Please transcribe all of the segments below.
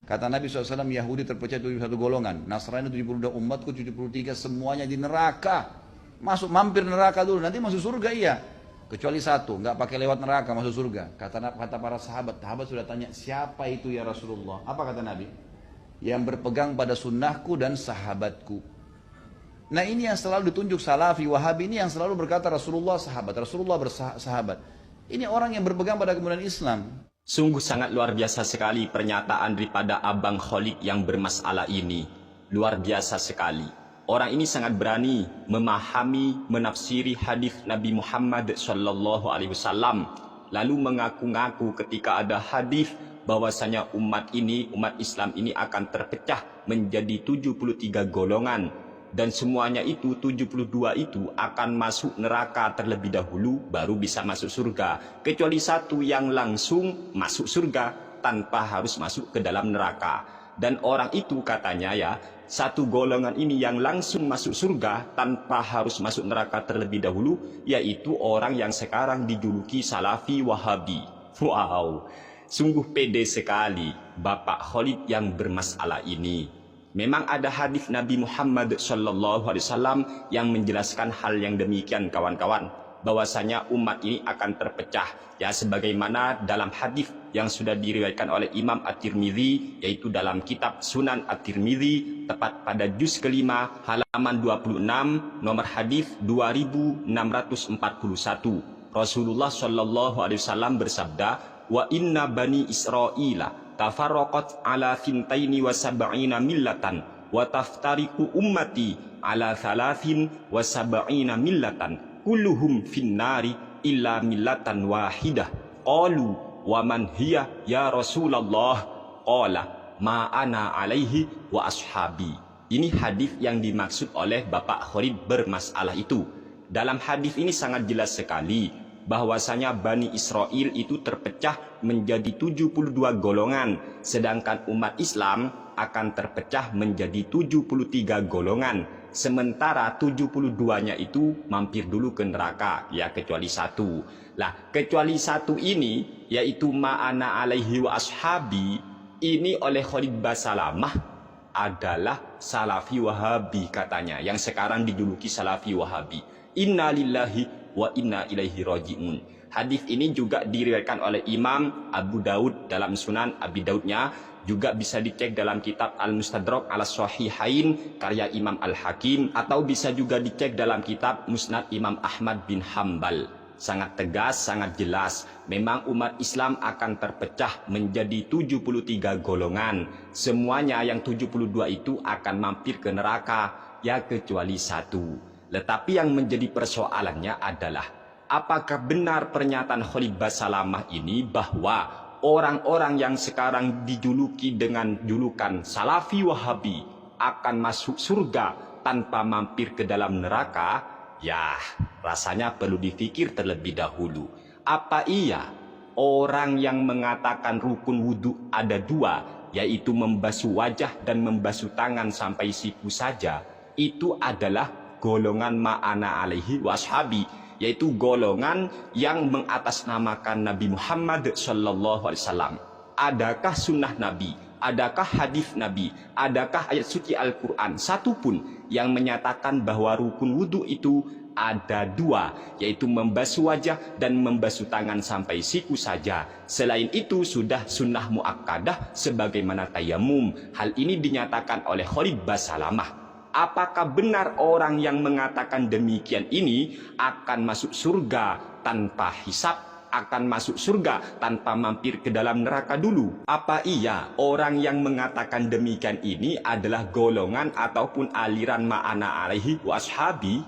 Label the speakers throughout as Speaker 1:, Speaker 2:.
Speaker 1: Kata Nabi SAW, Yahudi terpecah 71 golongan, Nasrani 72, umatku 73, semuanya di neraka. Masuk mampir neraka dulu, nanti masuk surga iya. Kecuali satu, nggak pakai lewat neraka masuk surga. Kata para sahabat, sahabat sudah tanya, siapa itu ya Rasulullah? Apa kata Nabi? Yang berpegang pada sunnahku dan sahabatku. Nah ini yang selalu ditunjuk Salafi, Wahabi, ini yang selalu berkata Rasulullah sahabat, Rasulullah bersahabat. Ini orang yang berpegang pada kemudian Islam.
Speaker 2: Sungguh sangat luar biasa sekali pernyataan daripada Abang Khalid yang bermasalah ini. Luar biasa sekali. Orang ini sangat berani memahami, menafsiri hadis Nabi Muhammad SAW. Lalu mengaku-ngaku ketika ada hadis bahwasanya umat Islam ini akan terpecah menjadi 73 golongan. Dan semuanya itu 72 itu akan masuk neraka terlebih dahulu baru bisa masuk surga. Kecuali satu yang langsung masuk surga tanpa harus masuk ke dalam neraka. Dan orang itu katanya ya, satu golongan ini yang langsung masuk surga tanpa harus masuk neraka terlebih dahulu, yaitu orang yang sekarang dijuluki Salafi Wahabi. Wow, sungguh pede sekali Bapak Khalid yang bermasalah ini. Memang ada hadis Nabi Muhammad SAW yang menjelaskan hal yang demikian kawan-kawan, bahwasanya umat ini akan terpecah ya, sebagaimana dalam hadis yang sudah diriwayatkan oleh Imam At-Tirmidzi, yaitu dalam kitab Sunan At-Tirmidzi tepat pada juz kelima halaman 26 nomor hadis 2641. Rasulullah SAW bersabda, wa inna bani Israila tafarraqat ala thintaini wa sab'ina millatan wa taftariku ummati ala thalathin wa sab'ina millatan kulluhum finnari illa millatan wahidah. Qalu wa man hiya ya Rasulullah? Qala ma ana alaihi wa ashabi. Ini hadis yang dimaksud oleh Bapak Khalid bermasalah itu. Dalam hadis ini sangat jelas sekali bahwasanya Bani Israel itu terpecah menjadi 72 golongan, sedangkan umat Islam akan terpecah menjadi 73 golongan. Sementara 72-nya itu mampir dulu ke neraka, ya kecuali satu. Lah, kecuali satu ini, yaitu ma'ana alaihi wa ashabi, ini oleh Khalid Basalamah adalah Salafi Wahabi katanya, yang sekarang dijuluki Salafi Wahabi. Inna lillahi wa inna ilaihi raji'un. Hadis ini juga diriwayatkan oleh Imam Abu Daud dalam Sunan Abi Daudnya, juga bisa dicek dalam kitab Al-Mustadrak ala Sahihain karya Imam Al-Hakim, atau bisa juga dicek dalam kitab Musnad Imam Ahmad bin Hambal. Sangat tegas, sangat jelas, memang umat Islam akan terpecah menjadi 73 golongan. Semuanya yang 72 itu akan mampir ke neraka, ya kecuali satu. Tetapi yang menjadi persoalannya adalah, apakah benar pernyataan Khalid Basalamah ini bahwa orang-orang yang sekarang dijuluki dengan julukan Salafi Wahabi akan masuk surga tanpa mampir ke dalam neraka? Ya, rasanya perlu dipikir terlebih dahulu. Apa iya orang yang mengatakan rukun wudhu ada dua, yaitu membasuh wajah dan membasuh tangan sampai siku saja, itu adalah golongan ma'ana alaihi washabi, yaitu golongan yang mengatasnamakan Nabi Muhammad SAW. Adakah sunnah Nabi, adakah hadis Nabi, adakah ayat suci Al-Quran satupun yang menyatakan bahwa rukun wudhu itu ada dua, yaitu membasuh wajah dan membasuh tangan sampai siku saja. Selain itu sudah sunnah muakkadah sebagaimana tayamum. Hal ini dinyatakan oleh Khalid Basalamah. Apakah benar orang yang mengatakan demikian ini akan masuk surga tanpa hisab, akan masuk surga tanpa mampir ke dalam neraka dulu? Apa iya orang yang mengatakan demikian ini adalah golongan ataupun aliran ma'ana alaihi wa ashabi?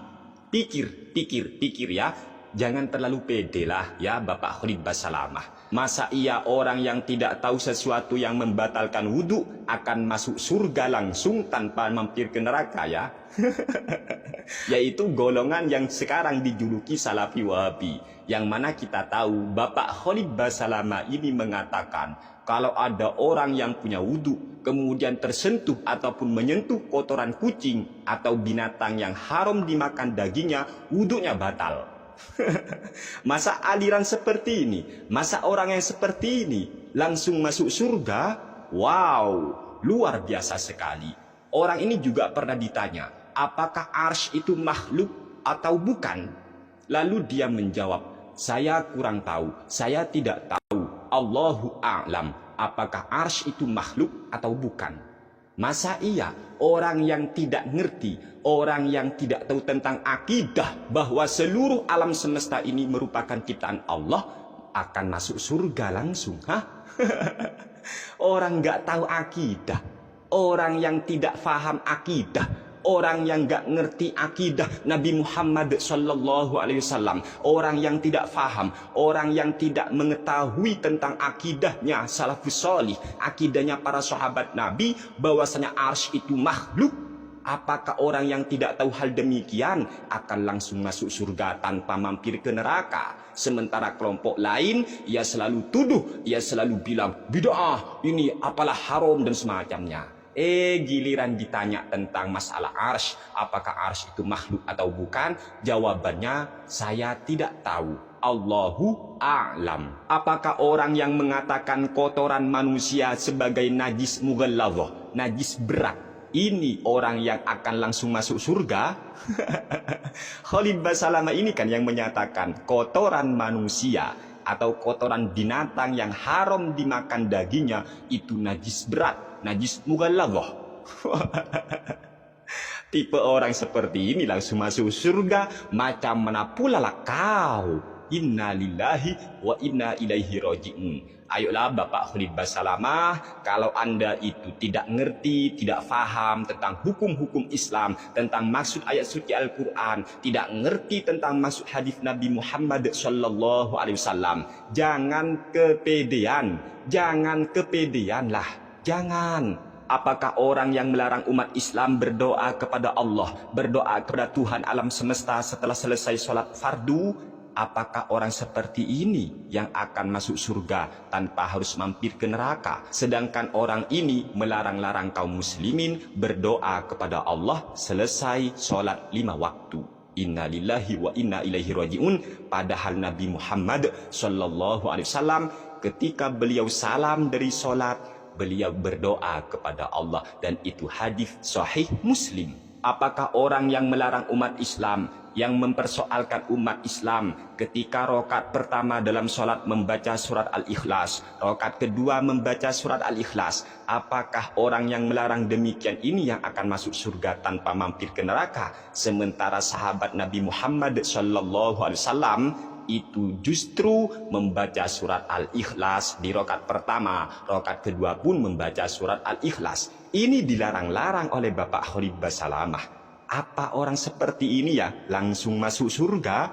Speaker 2: Pikir ya. Jangan terlalu pede lah ya Bapak Khalid Basalamah. Masa iya orang yang tidak tahu sesuatu yang membatalkan wudhu akan masuk surga langsung tanpa mampir ke neraka ya? Yaitu golongan yang sekarang dijuluki Salafi Wahabi. Yang mana kita tahu Bapak Khalid Basalamah ini mengatakan, kalau ada orang yang punya wudhu kemudian tersentuh ataupun menyentuh kotoran kucing atau binatang yang haram dimakan dagingnya, wudhunya batal. Masa aliran seperti ini, masa orang yang seperti ini langsung masuk surga? Wow, luar biasa sekali. Orang ini juga pernah ditanya, apakah arsy itu makhluk atau bukan? Lalu dia menjawab, saya kurang tahu, saya tidak tahu. Allahu a'lam, apakah arsy itu makhluk atau bukan? Masa iya orang yang tidak ngerti, orang yang tidak tahu tentang akidah bahwa seluruh alam semesta ini merupakan ciptaan Allah akan masuk surga langsung? Hah? Orang nggak tahu akidah, orang yang tidak faham akidah, orang yang nggak ngerti akidah Nabi Muhammad Sallallahu Alaihi Wasallam, orang yang tidak faham, orang yang tidak mengetahui tentang akidahnya salafus solih, akidahnya para sahabat Nabi bahwasanya arsy itu makhluk. Apakah orang yang tidak tahu hal demikian akan langsung masuk surga tanpa mampir ke neraka? Sementara kelompok lain, ia selalu tuduh, ia selalu bilang, bid'ah, ini apalah haram dan semacamnya. Giliran ditanya tentang masalah arsy, apakah arsy itu makhluk atau bukan? Jawabannya, saya tidak tahu. Allahu a'lam. Apakah orang yang mengatakan kotoran manusia sebagai najis mughalladhah, najis berat, ini orang yang akan langsung masuk surga? Khalid Basalamah ini kan yang menyatakan kotoran manusia atau kotoran binatang yang haram dimakan dagingnya itu najis berat, najis mughalladhah. Tipe orang seperti ini langsung masuk surga, macam mana pula lah kau? Inna lillahi wa inna ilaihi roji'un. Ayolah Bapak Khalid Basalamah, kalau Anda itu tidak ngerti, tidak faham tentang hukum-hukum Islam, tentang maksud ayat suci Al-Quran, tidak ngerti tentang maksud hadis Nabi Muhammad Sallallahu Alaihi Wasallam, jangan kepedean, jangan kepedean lah, jangan. Apakah orang yang melarang umat Islam berdoa kepada Allah, berdoa kepada Tuhan alam semesta setelah selesai sholat fardu? Apakah orang seperti ini yang akan masuk surga tanpa harus mampir ke neraka? Sedangkan orang ini melarang-larang kaum muslimin berdoa kepada Allah selesai sholat 5 waktu. Inna lillahi wa inna ilaihi raji'un. Padahal Nabi Muhammad Sallallahu Alaihi Wasallam ketika beliau salam dari sholat, beliau berdoa kepada Allah, dan itu hadis sahih Muslim. Apakah orang yang melarang umat Islam, yang mempersoalkan umat Islam ketika rakaat pertama dalam sholat membaca surat Al-Ikhlas, rakaat kedua membaca surat Al-Ikhlas, apakah orang yang melarang demikian ini yang akan masuk surga tanpa mampir ke neraka? Sementara sahabat Nabi Muhammad Sallallahu Alaihi Wasallam itu justru membaca surat Al-Ikhlas di rakaat pertama, rakaat kedua pun membaca surat Al-Ikhlas. Ini dilarang-larang oleh Bapak Khalid Basalamah. Apa orang seperti ini ya langsung masuk surga?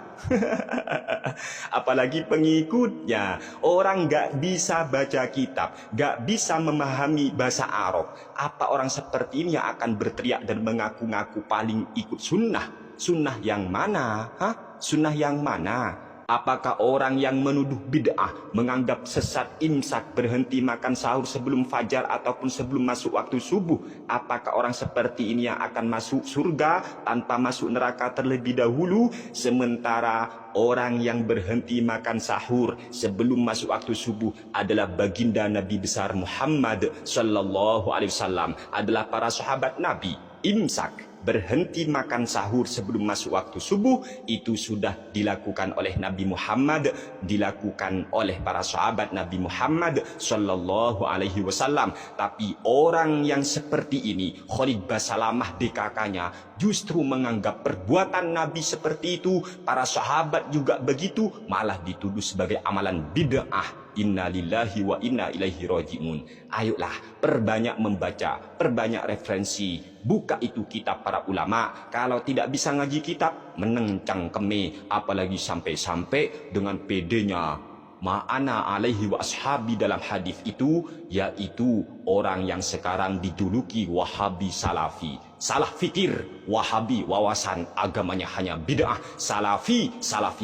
Speaker 2: Apalagi pengikutnya, orang nggak bisa baca kitab, nggak bisa memahami bahasa Arab. Apa orang seperti ini yang akan berteriak dan mengaku-ngaku paling ikut sunnah? Sunnah yang mana? Hah? Sunnah yang mana? Apakah orang yang menuduh bid'ah, menganggap sesat imsak, berhenti makan sahur sebelum fajar ataupun sebelum masuk waktu subuh, apakah orang seperti ini yang akan masuk surga tanpa masuk neraka terlebih dahulu? Sementara orang yang berhenti makan sahur sebelum masuk waktu subuh adalah baginda Nabi besar Muhammad Sallallahu Alaihi Wasallam, adalah para sahabat Nabi. Imsak, berhenti makan sahur sebelum masuk waktu subuh, itu sudah dilakukan oleh Nabi Muhammad, dilakukan oleh para sahabat Nabi Muhammad Sallallahu Alaihi Wasallam. Tapi orang yang seperti ini, Khalid Basalamah DKK-nya, justru menganggap perbuatan Nabi seperti itu, para sahabat juga begitu, malah dituduh sebagai amalan bid'ah. Inna lillahi wa inna ilaihi roji'un. Ayolah, perbanyak membaca, perbanyak referensi, buka itu kitab para ulama. Kalau tidak bisa ngaji kitab, meneng cangkeme, apalagi sampai-sampai dengan pedenya ma'ana alaihi wa ashabi dalam hadis itu, yaitu orang yang sekarang dijuluki Wahabi Salafi. Salah fikir, Wahabi wawasan agamanya hanya bid'ah, Salafi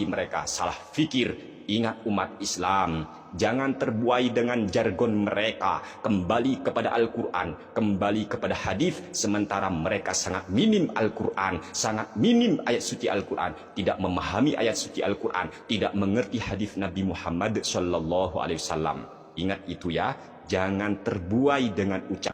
Speaker 2: mereka salah fikir. Ingat umat Islam, jangan terbuai dengan jargon mereka, kembali kepada Al-Quran, kembali kepada hadis, sementara mereka sangat minim Al-Quran, sangat minim ayat suci Al-Quran, tidak memahami ayat suci Al-Quran, tidak mengerti hadis Nabi Muhammad Sallallahu Alaihi Wasallam. Ingat itu ya. jangan terbuai dengan ucapan